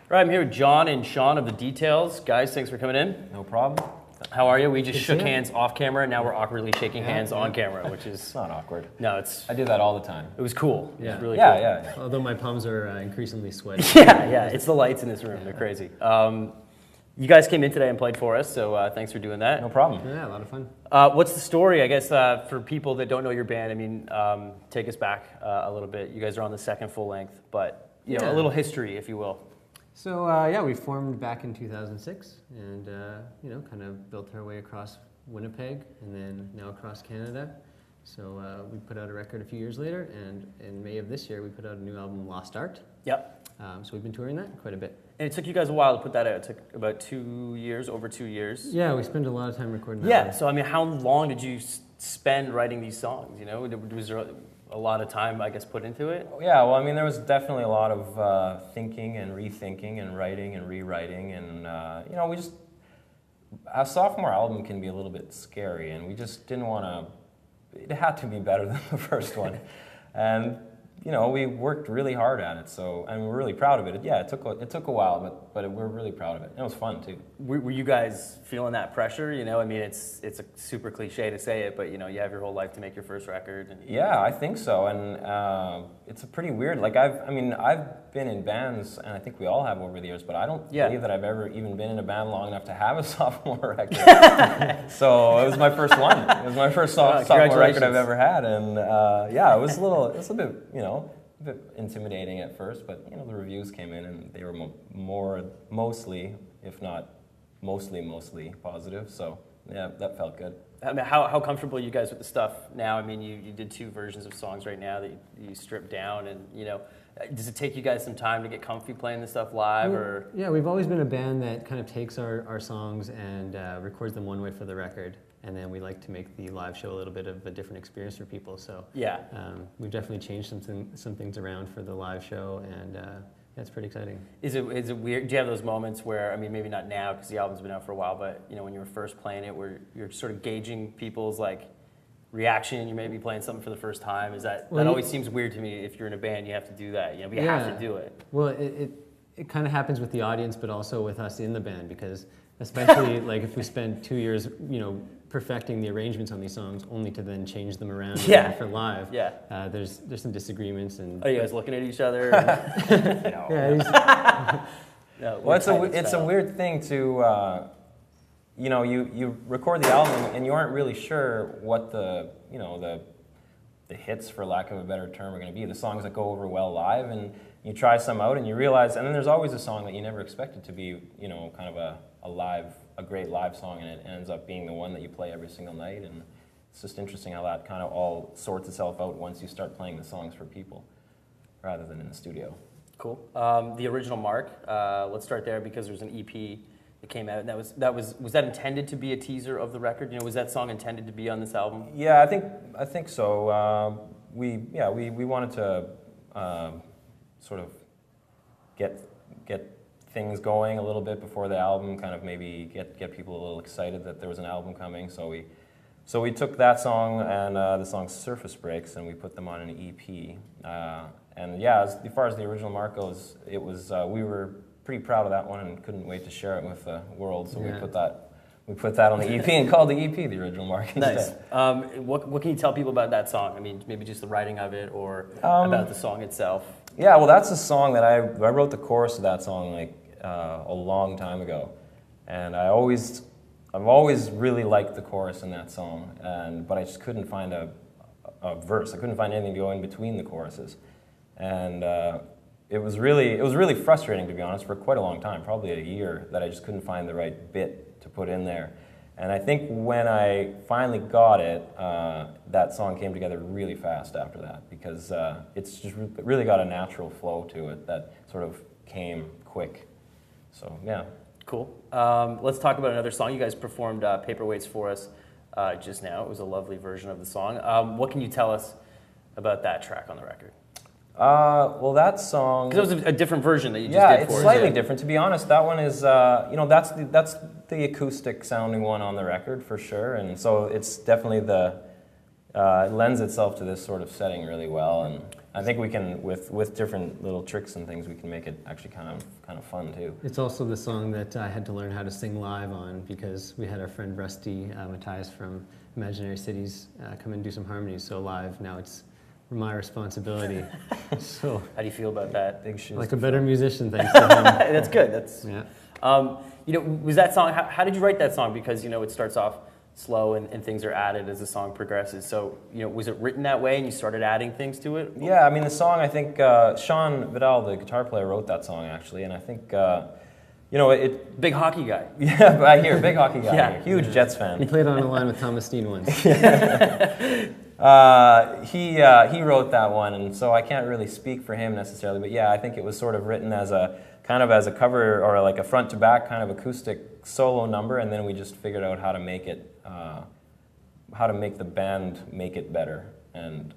Right, I'm here with John and Sean of The Details. Guys, thanks for coming in. No problem. How are you? We just shook hands off camera, and now we're awkwardly shaking hands on camera, which is... It's not awkward. No, it's... I do that all the time. It was cool. Yeah. It was really Yeah, cool. yeah. Although my palms are increasingly sweaty. Yeah, it's the lights in this room. They're crazy. You guys came in today and played for us, so thanks for doing that. No problem. Yeah, a lot of fun. What's the story, I guess, for people that don't know your band? I mean, take us back a little bit. You guys are on the second full length, but you know, a little history, if you will. So we formed back in 2006, and kind of built our way across Winnipeg, and then now across Canada. So we put out a record a few years later, and in May of this year, we put out a new album, Lost Art. Yep. So we've been touring that quite a bit. And it took you guys a while to put that out. It took about 2 years, over 2 years. Yeah, we spent a lot of time recording that. Yeah, so I mean, how long did you spend writing these songs? You know, was there a lot of time, I guess, put into it? Yeah, well, I mean, there was definitely a lot of thinking and rethinking and writing and rewriting, and we just... A sophomore album can be a little bit scary, and we just didn't want to... It had to be better than the first one. And, we worked really hard at it, and we're really proud of it. Yeah, it took a while, but we're really proud of it. And it was fun, too. Were you guys feeling that pressure? I mean, it's a super cliche to say it, but, you have your whole life to make your first record. And... Yeah, I think so, and it's a pretty weird, I've been in bands, and I think we all have over the years, but I don't believe that I've ever even been in a band long enough to have a sophomore record. So it was my first one. It was my first sophomore record I've ever had, and it was a bit intimidating at first, but the reviews came in and they were mostly, if not mostly positive. So yeah, that felt good. I mean, how comfortable are you guys with the stuff now? I mean, you did 2 versions of songs right now that you stripped down, and does it take you guys some time to get comfy playing this stuff live, or? Yeah, we've always been a band that kind of takes our songs and records them one way for the record, and then we like to make the live show a little bit of a different experience for people. So yeah, we've definitely changed some things around for the live show, and it's pretty exciting. Is it weird? Do you have those moments where, I mean, maybe not now because the album's been out for a while, but when you were first playing it, where you're sort of gauging people's reaction? You may be playing something for the first time. Is that always seems weird to me? If you're in a band, you have to do that. You have to do it. Well, it kind of happens with the audience, but also with us in the band, because especially if we spend 2 years, perfecting the arrangements on these songs, only to then change them around for live. Yeah. There's some disagreements, and are you guys looking at each other? It's a weird thing to. You record the album and you aren't really sure what the hits, for lack of a better term, are going to be. The songs that go over well live, and you try some out and you realize, and then there's always a song that you never expected to be, kind of a great live song, and it ends up being the one that you play every single night. And it's just interesting how that kind of all sorts itself out once you start playing the songs for people, rather than in the studio. Cool. The original Mark. Let's start there, because there's an EP that came out, and was that intended to be a teaser of the record? Was that song intended to be on this album? Yeah, I think so. We wanted to sort of get things going a little bit before the album, kind of maybe get people a little excited that there was an album coming. So we took that song and the song Surface Breaks, and we put them on an EP. And yeah, as far as the original Mark goes, it was we were pretty proud of that one and couldn't wait to share it with the world. So we put that on the EP and called the EP the original Mark instead. Nice. What can you tell people about that song? I mean, maybe just the writing of it, or about the song itself. Yeah, well, that's a song that I wrote the chorus of that song a long time ago, and I've always really liked the chorus in that song, but I just couldn't find a verse. I couldn't find anything to go in between the choruses, and it was really frustrating, to be honest, for quite a long time, probably a year, that I just couldn't find the right bit to put in there. And I think when I finally got it, that song came together really fast after that, because it's just really got a natural flow to it that sort of came quick. So yeah. Cool. Let's talk about another song. You guys performed Paperweights for us just now. It was a lovely version of the song. What can you tell us about that track on the record? Well, that song... Because it was a different version that you just did for us. Yeah, it's slightly different. To be honest, that one is, that's the acoustic sounding one on the record, for sure. And so it's definitely it lends itself to this sort of setting really well. And I think we can, with different little tricks and things, we can make it actually kind of fun too. It's also the song that I had to learn how to sing live on because we had our friend Rusty Matthias from Imaginary Cities come and do some harmonies. So live now it's my responsibility. So How do you feel about that? Big shoes. like a better musician thanks to him. That's good. That's Yeah. Was that song? How did you write that song? Because it starts off slow and things are added as the song progresses. So was it written that way and you started adding things to it? Yeah, I mean the song. I think Sean Vidal, the guitar player, wrote that song actually, and I think it. Big hockey guy. Yeah, I hear big hockey guy. Yeah. Here, huge Jets fan. He played on a line with Thomas Steen once. He wrote that one, and so I can't really speak for him necessarily. But yeah, I think it was sort of written as a cover or like a front to back kind of acoustic solo number, and then we just figured out how to make it, how to make the band make it better, and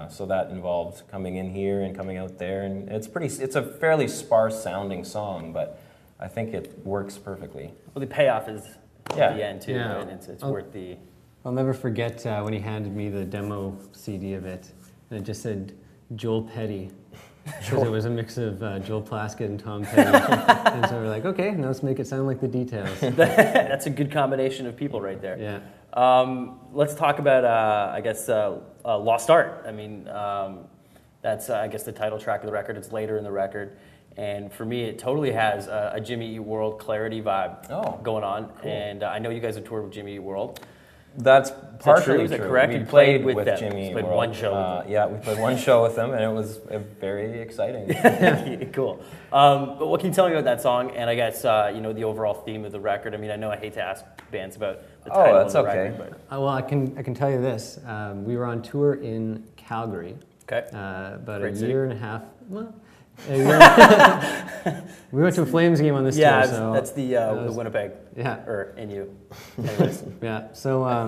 so that involved coming in here and coming out there, and it's a fairly sparse sounding song, but I think it works perfectly. Well, the payoff is at the end too. Yeah. Right? It's worth the. I'll never forget when he handed me the demo CD of it, and it just said Joel Petty. Because it was a mix of Joel Plaskett and Tom Petty. And so we're like, okay, now let's make it sound like the Details. That's a good combination of people right there. Yeah. Let's talk about, Lost Art. I mean, that's, I guess, the title track of the record. It's later in the record. And for me, it totally has a Jimmy Eat World Clarity vibe going on. Cool. And I know you guys have toured with Jimmy Eat World. That's partially Is that true. correct? We You played with them. Jimmy. You played World. one show with them. Yeah, we played one show with them, and it was very exciting. Cool. But what can you tell me about that song? And I guess the overall theme of the record. I mean, I know I hate to ask bands about the title that's of the okay. record, but Well, I can tell you this. We were on tour in Calgary okay. about Great a city. year and a half. Well, we went to a Flames game on this Yeah, tour. So that's the Winnipeg. Yeah. Or in you. Anyways. Yeah. So I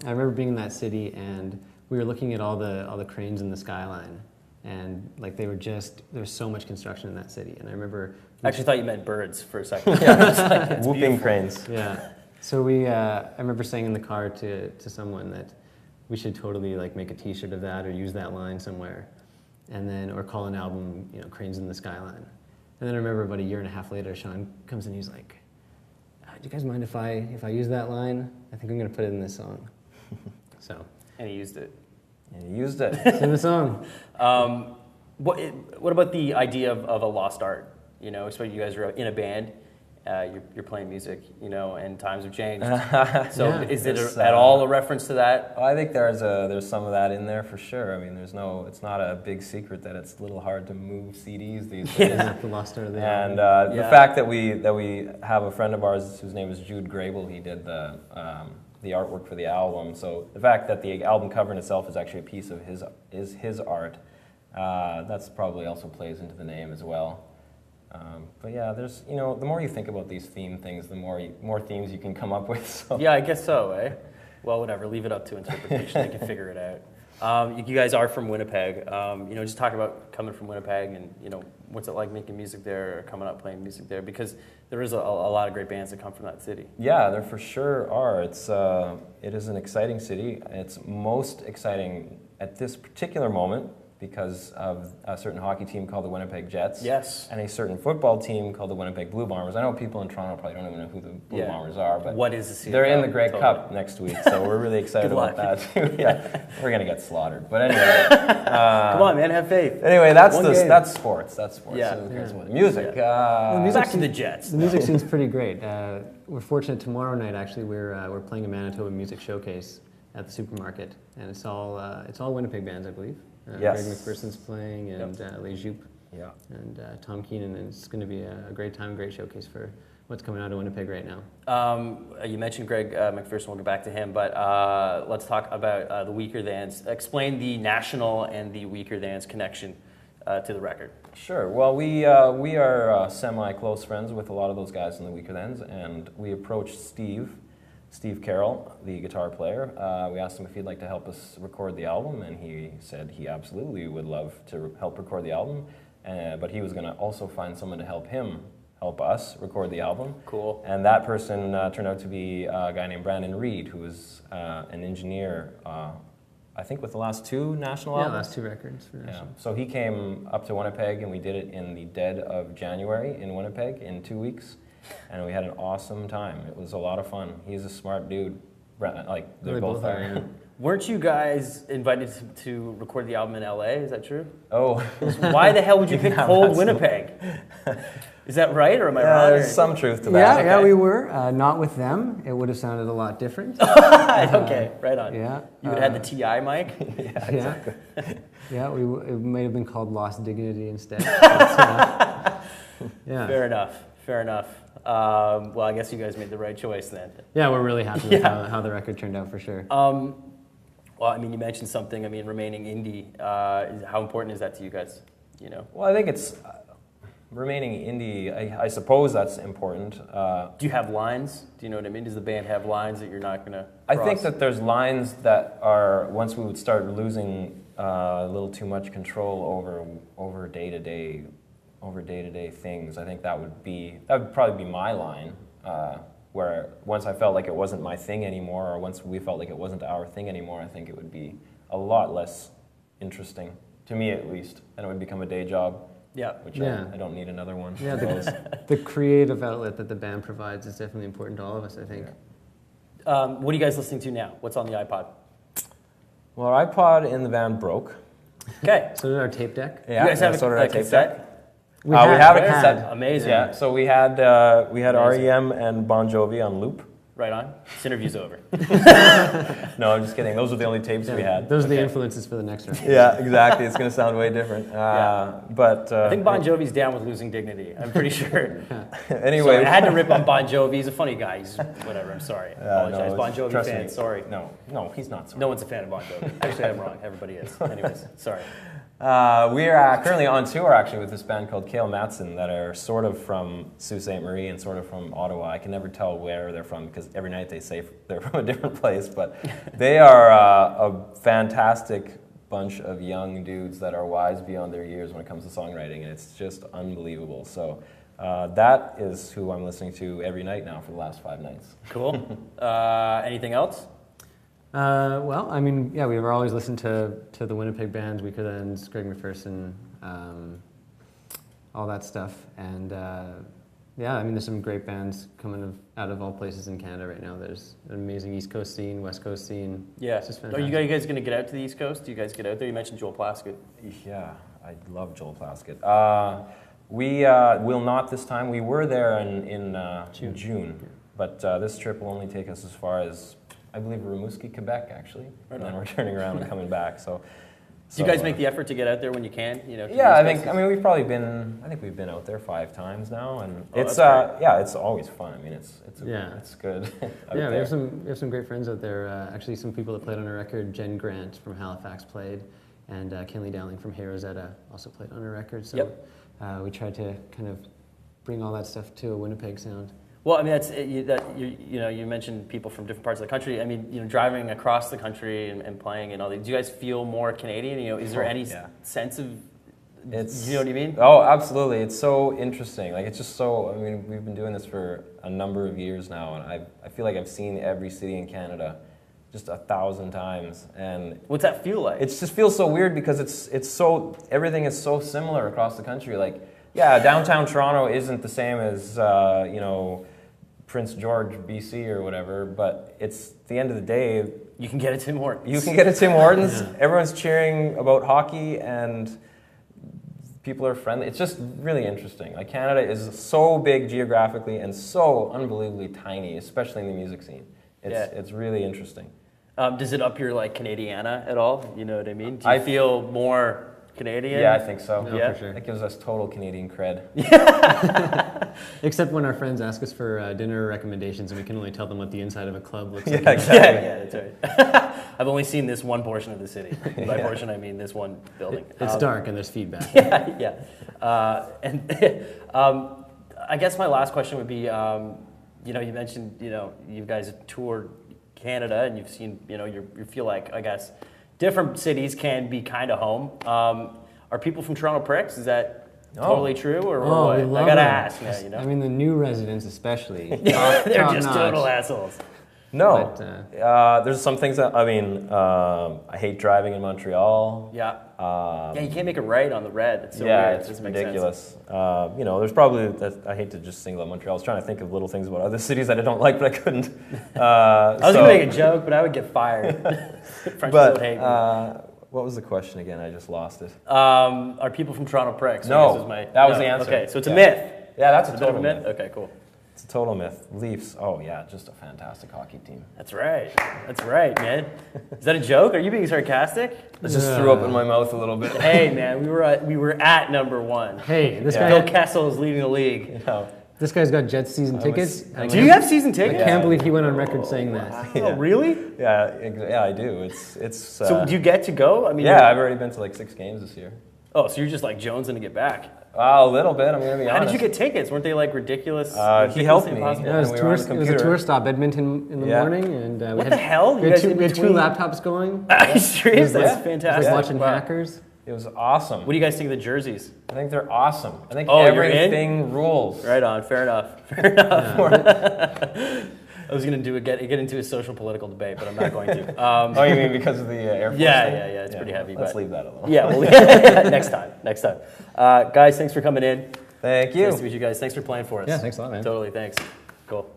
remember being in that city, and we were looking at all the cranes in the skyline, and like there was so much construction in that city. And I remember I actually thought you meant birds for a second. It's Whooping beautiful. cranes. Yeah. So I remember saying in the car to someone that we should totally like make a T-shirt of that or use that line somewhere, and then or call an album Cranes in the Skyline. And then I remember about a year and a half later, Sean comes in, he's like, "Do you guys mind if I use that line? I think I'm gonna put it in this song." So. And he used it. And he used it. It's in the song. What about the idea of a lost art? Especially you guys are in a band, you're playing music, and times have changed. So Yeah. is it at all a reference to that? I think there's some of that in there for sure. I mean, it's not a big secret that it's a little hard to move CDs these days. Yeah, the lost art of the And album. the fact that we have a friend of ours whose name is Jude Grable, he did the artwork for the album. So the fact that the album cover in itself is actually a piece of his art, that's probably also plays into the name as well. But yeah, there's the more you think about these theme things, the more themes you can come up with. So. Yeah, I guess so, eh? Well, whatever. Leave it up to interpretation. They can figure it out. You guys are from Winnipeg. Just talk about coming from Winnipeg and what's it like making music there or coming up playing music there, because there is a lot of great bands that come from that city. Yeah, there for sure are. It is an exciting city. It's most exciting at this particular moment because of a certain hockey team called the Winnipeg Jets. Yes. And a certain football team called the Winnipeg Blue Bombers. I know people in Toronto probably don't even know who the Blue Bombers are, but what is the CFL? they're in the Grey Totally. Cup next week, so we're really excited Good about luck. that too. Yeah, we're gonna get slaughtered. But anyway, Come on, man, have faith. anyway, that's One game. that's sports. That's sports. Yeah. So who cares about music? Back to the Jets. The music scene's pretty great. We're fortunate tomorrow night. Actually, we're playing a Manitoba music showcase at the supermarket, and it's all Winnipeg bands, I believe. Yes. Greg McPherson's playing, and Les Jupe, Yeah. and Tom Keenan. And it's going to be a great time, great showcase for what's coming out of Winnipeg right now. You mentioned Greg McPherson. We'll get back to him, but let's talk about the Weaker Thans. Explain the national and the Weaker Thans connection to the record. Sure. Well, we are semi-close friends with a lot of those guys in the Weaker Thans, and we approached Steve Carroll, the guitar player. We asked him if he'd like to help us record the album, and he said he absolutely would love to help record the album, but he was going to also find someone to help us record the album. Cool. And that person turned out to be a guy named Brandon Reed, who is an engineer I think with the last 2 national Yeah, albums. last 2 records. For Yeah. national. So he came up to Winnipeg, and we did it in the dead of January in Winnipeg in 2 weeks, and we had an awesome time. It was a lot of fun. He's a smart dude. Like they both are. Yeah. Weren't you guys invited to record the album in LA? Is that true? Oh, Why the hell would you pick Yeah, cold that's- Winnipeg? Is that right, or am I yeah, wrong? there's some truth to Yeah, that. yeah, Okay. we were. Not with them. It would have sounded a lot different. Okay, right on. Yeah. You would have had the TI mic? Yeah. Yeah, it may have been called Lost Dignity instead. But, yeah. Fair enough, fair enough. Well, I guess you guys made the right choice then. Yeah, we're really happy with Yeah. how the record turned out for sure. Well, I mean, you mentioned something, I mean, remaining indie. How important is that to you guys? You know? Well, I think it's remaining indie. I suppose that's important. Do you have lines? Do you know what I mean? Does the band have lines that you're not going to I think that there's lines that are, once we would start losing a little too much control over day-to-day things, I think that would probably be my line, where once I felt like it wasn't my thing anymore, or once we felt like it wasn't our thing anymore, I think it would be a lot less interesting, to me at least, and it would become a day job. Yeah. Which Yeah. I don't need another one. Yeah, I suppose. the creative outlet that the band provides is definitely important to all of us, I think. What are you guys listening to now? What's on the iPod? Well, our iPod in the band broke. Okay. So did our tape deck. Yeah, You guys have so did a our tape cassette? deck. We We have a had. cassette. Amazing. Yeah, so we had Amazing. REM and Bon Jovi on loop. Right on. This interview's over. No, I'm just kidding. Those were the only tapes we had. Those are the Okay. influences for the next record. Yeah, exactly. It's going to sound way different. Yeah. But I think Bon Jovi's down with losing dignity. I'm pretty sure. anyway, Sorry, I had to rip on Bon Jovi. He's a funny guy. He's whatever. I'm sorry. I apologize. no, Bon Jovi trust fan. me. Sorry. No, he's not sorry. No one's a fan of Bon Jovi. Actually, I'm wrong. Everybody is. Anyways, sorry. We are currently on tour actually with this band called Kale Matson that are sort of from Sault Ste. Marie and sort of from Ottawa. I can never tell where they're from because every night they say they're from a different place, but they are a fantastic bunch of young dudes that are wise beyond their years when it comes to songwriting, and it's just unbelievable. So that is who I'm listening to every night now for the last 5 nights. Cool. Anything else? Well, I mean, yeah, we were always listening to the Winnipeg bands, Weaker Thans, Greg McPherson, all that stuff. And yeah, I mean, there's some great bands coming out of all places in Canada right now. There's an amazing East Coast scene, West Coast scene. Yeah. It's just Are fantastic. you guys going to get out to the East Coast? Do you guys get out there? You mentioned Joel Plaskett. Yeah, I love Joel Plaskett. We will not this time. We were there in June, but this trip will only take us as far as, I believe, Rimouski, Quebec, actually. And then we're turning around and coming back. So, Do you guys make the effort to get out there when you can? You know. to Yeah, these places? we've probably been. I think we've been out there 5 times now, and Oh, it's that's yeah, it's always fun. I mean, it's Yeah. it's good. out Yeah, we there. have some great friends out there. Actually, some people that played on our record. Jen Grant from Halifax played, and Kenley Dowling from Hey Rosetta also played on our record. So Yep. we tried to kind of bring all that stuff to a Winnipeg sound. Well, I mean, you mentioned people from different parts of the country. I mean, driving across the country and playing and all that. Do you guys feel more Canadian? Is there any sense of? It's, you know what I mean? Oh, absolutely. It's so interesting. Like, it's just so, I mean, we've been doing this for a number of years now, and I feel like I've seen every city in Canada just 1,000 times. And What's that feel like? it just feels so weird because it's so, everything is so similar across the country. Like, yeah, downtown Toronto isn't the same as, Prince George, BC or whatever, but it's, at the end of the day, you can get it Tim Hortons. you can get a Tim Hortons, everyone's cheering about hockey, and people are friendly. It's just really interesting. Like, Canada is so big geographically and so unbelievably tiny, especially in the music scene. It's really interesting. Does it up your Canadiana at all? You know what I mean? Do you I feel more Canadian? Yeah, I think so. No, Yeah. for sure. That gives us total Canadian cred. Except when our friends ask us for dinner recommendations, and we can only tell them what the inside of a club looks like. Yeah, exactly. Yeah, that's right. I've only seen this one portion of the city. By portion, I mean this one building. It's dark and there's feedback. Yeah. I guess my last question would be, you mentioned, you guys toured Canada and you've seen, you feel like, I guess, different cities can be kind of home. Are people from Toronto pricks? Is that totally true, or what? We love I gotta them. ask now. I mean, the new residents especially. They're top just notch. total assholes. No. But, There's some things that, I mean, I hate driving in Montreal. Yeah. Yeah, you can't make it right on the red. It's so Yeah, weird. It it's doesn't make sense. ridiculous. You know, there's probably, I hate to just single out Montreal. I was trying to think of little things about other cities that I don't like, but I couldn't. I was going to make a joke, but I would get fired. French people would hate me. What was the question again? I just lost it. Are people from Toronto pricks? No, that was no. the answer. Okay, so it's a myth. Yeah, that's a It's a bit of total a myth. myth? Okay, cool. It's a total myth. Leafs, oh yeah, just a fantastic hockey team. That's right. That's right, man. Is that a joke? Are you being sarcastic? I just threw up in my mouth a little bit. Hey, man, we were at number one. hey, this Yeah. Bill guy, Kessel is leading the league. You know, this guy's got Jets season tickets. I Do you have season I tickets? can't believe he went on record saying that. Oh, really? yeah, I do. It's. So do you get to go? I mean, Yeah, I've already been to like 6 games this year. Oh, so you're just like jonesing to get back. A little bit. I'm gonna be honest. How did you get tickets? Weren't they like ridiculous? He helped me. impossible? Yeah, it was, And we were on the it was a computer. tour stop, Edmonton in the Yeah. morning, and we What had, the hell? You We guys had, in we had two between? laptops going. Are you serious? That's Yeah. It was fantastic. like watching Wow. hackers. It was awesome. What do you guys think of the jerseys? I think they're awesome. I think Oh, you're in? everything rules. Right on. Fair enough. Fair enough. I was going to get into a social political debate, but I'm not going to. Oh, you mean because of the Air Force Yeah, thing? yeah, yeah. It's pretty heavy. Let's but leave that alone. Yeah, well, next time. Next time. Guys, thanks for coming in. Thank you. Nice to meet you guys. Thanks for playing for us. Yeah, thanks a lot, man. Totally. Thanks. Cool.